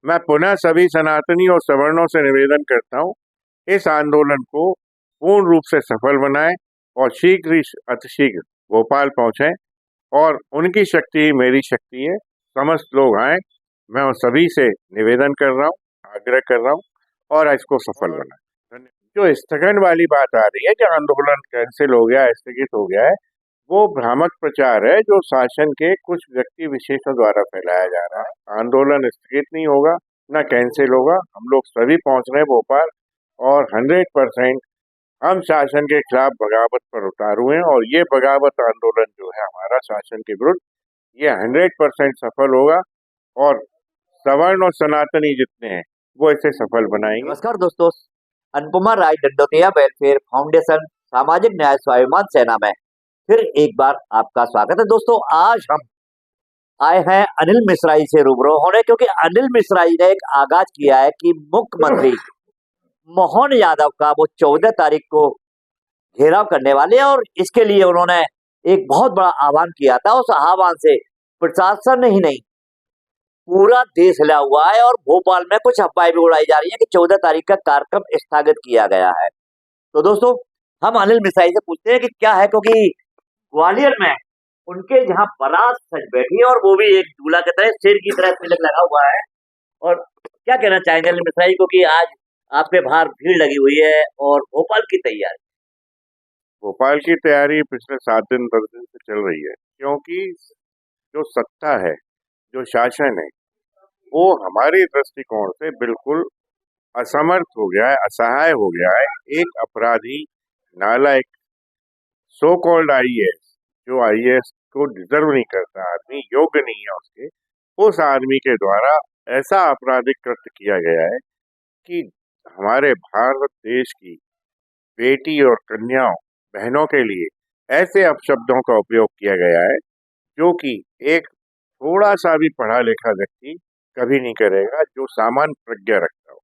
मैं पुनः सभी सनातनी और सवर्णों से निवेदन करता हूँ, इस आंदोलन को पूर्ण रूप से सफल बनाएं और शीघ्र ही अतिशीघ्र भोपाल पहुंचें। और उनकी शक्ति ही मेरी शक्ति है, समस्त लोग आए। मैं उन सभी से निवेदन कर रहा हूँ, आग्रह कर रहा हूँ और इसको सफल बनाएं। धन्यवाद। जो स्थगन वाली बात आ रही है कि आंदोलन कैंसिल हो गया, स्थगित हो गया है, वो भ्रामक प्रचार है जो शासन के कुछ व्यक्ति विशेषों द्वारा फैलाया जा रहा है। आंदोलन स्थगित नहीं होगा, ना कैंसिल होगा। हम लोग सभी पहुंच रहे हैं भोपाल और 100% हम शासन के खिलाफ बगावत पर उतारू हैं। और ये बगावत आंदोलन जो है हमारा शासन के विरुद्ध, ये 100% सफल होगा और सवर्ण और सनातनी जितने हैं वो इसे सफल बनाएंगे। नमस्कार दोस्तों, अनुपमा राय दंडोतिया वेलफेयर फाउंडेशन सामाजिक न्याय स्वाभिमान सेना में फिर एक बार आपका स्वागत है। दोस्तों, आज हम आए हैं अनिल मिश्राई से रूबरू होने, क्योंकि अनिल मिश्राई ने एक आगाज किया है कि मुख्यमंत्री मोहन यादव का वो 14 तारीख को घेराव करने वाले हैं। और इसके लिए उन्होंने एक बहुत बड़ा आह्वान किया था। उस आह्वान से प्रशासन ही नहीं, पूरा देश हिला हुआ है। और भोपाल में कुछ अफवाहें भी उड़ाई जा रही है कि 14 तारीख का कार्यक्रम स्थगित किया गया है। तो दोस्तों, हम अनिल मिश्राई से पूछते हैं कि क्या है, क्योंकि ग्वालियर में उनके जहां बारात सज बैठी है और वो भी एक दूल्हा की तरह, शेर की तरह तिलक लगा हुआ है। और क्या कहना चाहेंगे अनिल मिश्राई को कि आज आपके बाहर भीड़ लगी हुई है और भोपाल की तैयारी? भोपाल की तैयारी पिछले 7 दिन 10 दिन से चल रही है, क्योंकि जो सत्ता है, जो शासन है, वो हमारे दृष्टिकोण से बिल्कुल असमर्थ हो गया है, असहाय हो गया है। एक अपराधी, नालायक, सो कॉल्ड आईएएस, जो आईएएस को डिजर्व नहीं करता, आदमी योग्य नहीं है उसके, उस आदमी के द्वारा ऐसा आपराधिक कृत्य किया गया है कि हमारे भारत देश की बेटी और कन्याओं, बहनों के लिए ऐसे अपशब्दों का उपयोग किया गया है जो कि एक थोड़ा सा भी पढ़ा लिखा व्यक्ति कभी नहीं करेगा, जो सामान्य प्रज्ञा रखता हो।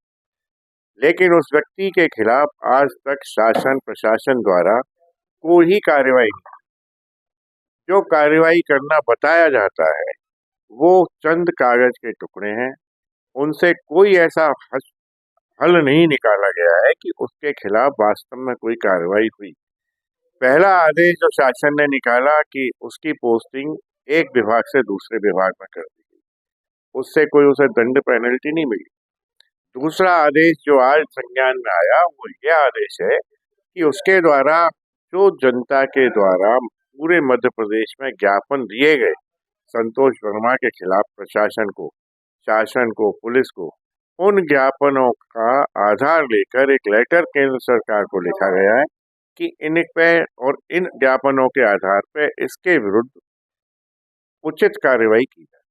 लेकिन उस व्यक्ति के खिलाफ आज तक शासन प्रशासन द्वारा कोई ही कार्रवाई नहीं। जो कार्रवाई करना बताया जाता है वो चंद कागज के टुकड़े हैं, उनसे कोई ऐसा हल नहीं निकाला गया है कि उसके खिलाफ वास्तव में कोई कार्रवाई हुई। पहला आदेश जो शासन ने निकाला कि उसकी पोस्टिंग एक विभाग से दूसरे विभाग में कर दी गई, उससे कोई उसे दंड पेनल्टी नहीं मिली। दूसरा आदेश जो आज संज्ञान में आया वो ये आदेश है कि उसके द्वारा जो जनता के द्वारा पूरे मध्य प्रदेश में ज्ञापन दिए गए संतोष वर्मा के खिलाफ, प्रशासन को, शासन को, पुलिस को, उन ज्ञापनों का आधार लेकर एक लेटर केंद्र सरकार को लिखा गया है कि इन पे और इन ज्ञापनों के आधार पे इसके विरुद्ध उचित कार्रवाई की जाए।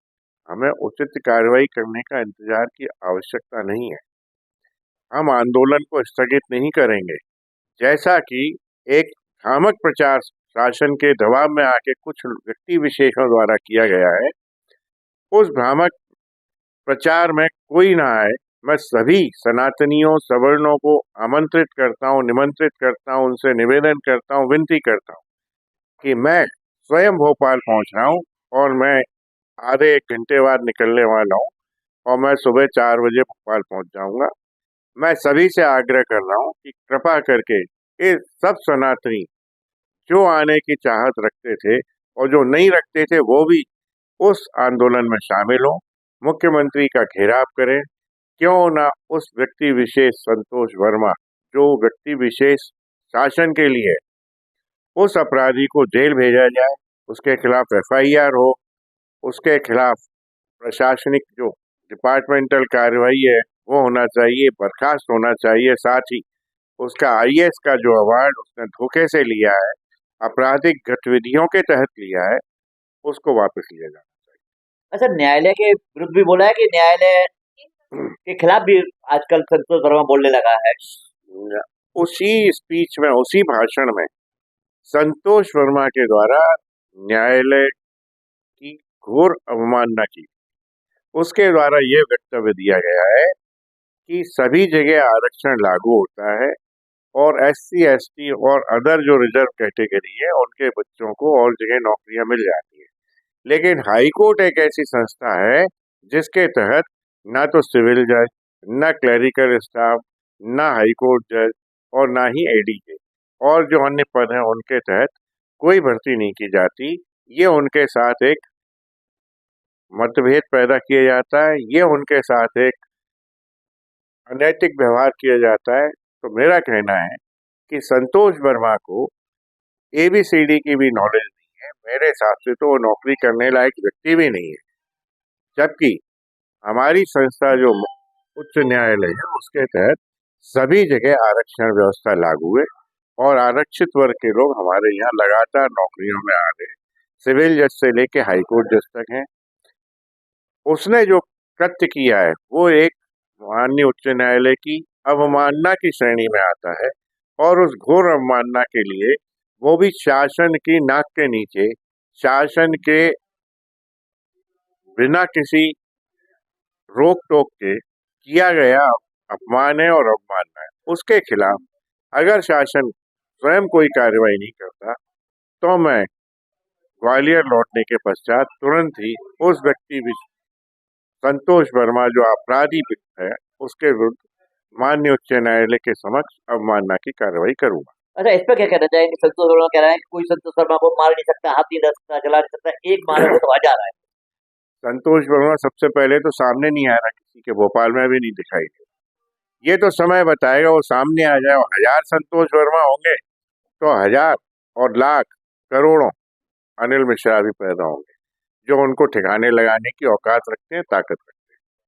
हमें उचित कार्रवाई करने का इंतजार की आवश्यकता नहीं है। हम आंदोलन को स्थगित नहीं करेंगे। जैसा कि एक भ्रामक प्रचार शासन के दबाव में आके कुछ व्यक्ति विशेषों द्वारा किया गया है, उस भ्रामक प्रचार में कोई ना आए। मैं सभी सनातनियों, सवर्णों को आमंत्रित करता हूँ, निमंत्रित करता हूँ, उनसे निवेदन करता हूँ, विनती करता हूँ कि मैं स्वयं भोपाल पहुंच रहा हूँ और मैं आधे 1 घंटे बाद निकलने वाला हूँ और मैं सुबह 4 बजे भोपाल पहुंच जाऊंगा। मैं सभी से आग्रह कर रहा हूँ कि कृपा करके ये सब सनातनी जो आने की चाहत रखते थे और जो नहीं रखते थे वो भी उस आंदोलन में शामिल हों, मुख्यमंत्री का घेराव करें। क्यों ना उस व्यक्ति विशेष संतोष वर्मा, जो व्यक्ति विशेष शासन के लिए, उस अपराधी को जेल भेजा जाए, उसके खिलाफ एफआईआर हो, उसके खिलाफ प्रशासनिक जो डिपार्टमेंटल कार्रवाई है वो होना चाहिए, बर्खास्त होना चाहिए। साथ ही उसका आईएएस का जो अवार्ड उसने धोखे से लिया है, आपराधिक गतिविधियों के तहत लिया है, उसको वापस लिया जाना अच्छा, न्यायालय के विरुद्ध भी बोला है कि न्यायालय चाहिए। के खिलाफ भी आजकल संतोष वर्मा बोलने लगा है। उसी स्पीच में, उसी भाषण में संतोष वर्मा के द्वारा न्यायालय की घोर अवमानना की। उसके द्वारा यह वक्तव्य दिया गया है कि सभी जगह आरक्षण लागू होता है और एससी एसटी और अदर जो रिजर्व कैटेगरी है उनके बच्चों को और जगह नौकरियां मिल जाती है। लेकिन हाईकोर्ट एक ऐसी संस्था है जिसके तहत ना तो सिविल जज, ना क्लरिकल स्टाफ, ना हाई कोर्ट जज और ना ही एडीजे और जो अन्य पद हैं उनके तहत कोई भर्ती नहीं की जाती। ये उनके साथ एक मतभेद पैदा किया जाता है, ये उनके साथ एक अनैतिक व्यवहार किया जाता है। तो मेरा कहना है कि संतोष वर्मा को एबीसीडी की भी नॉलेज नहीं है। मेरे हिसाब से तो वो नौकरी करने लायक व्यक्ति भी नहीं है। जबकि हमारी संस्था जो उच्च न्यायालय है उसके तहत सभी जगह आरक्षण व्यवस्था लागू है और आरक्षित वर्ग के लोग हमारे यहाँ लगातार नौकरियों में आ रहे हैं। सिविल जज से लेके हाई कोर्ट जज तक हैं। उसने जो कृत्य किया है वो एक माननीय उच्च न्यायालय की अवमानना की श्रेणी में आता है और उस घोर अवमानना के लिए वो भी शासन की नाक के नीचे, शासन के बिना किसी रोक टोक के किया गया अपमान है और अवमानना है। उसके खिलाफ अगर शासन स्वयं कोई कार्रवाई नहीं करता तो मैं ग्वालियर लौटने के पश्चात तुरंत ही उस व्यक्ति संतोष वर्मा जो अपराधी है उसके विरुद्ध माननीय उच्च न्यायालय के समक्ष अवमानना की कार्रवाई करूंगा। अच्छा, इस पर क्या कहना चाहेंगे? संतोष वर्मा कह रहे हैं कि कोई संतोष वर्मा को मार नहीं सकता, हाथ नहीं रख सकता, जला नहीं सकता, एक मारोगे तो 1000 है। संतोष वर्मा सबसे पहले तो सामने नहीं आ रहा किसी के, भोपाल में भी नहीं दिखाई दे। ये तो समय बताएगा, वो सामने आ जाए। 1000 संतोष वर्मा होंगे तो 1000 और लाख करोड़ों अनिल मिश्रा भी पैदा होंगे जो उनको ठिकाने लगाने की औकात रखते हैं, ताकत रखते हैं।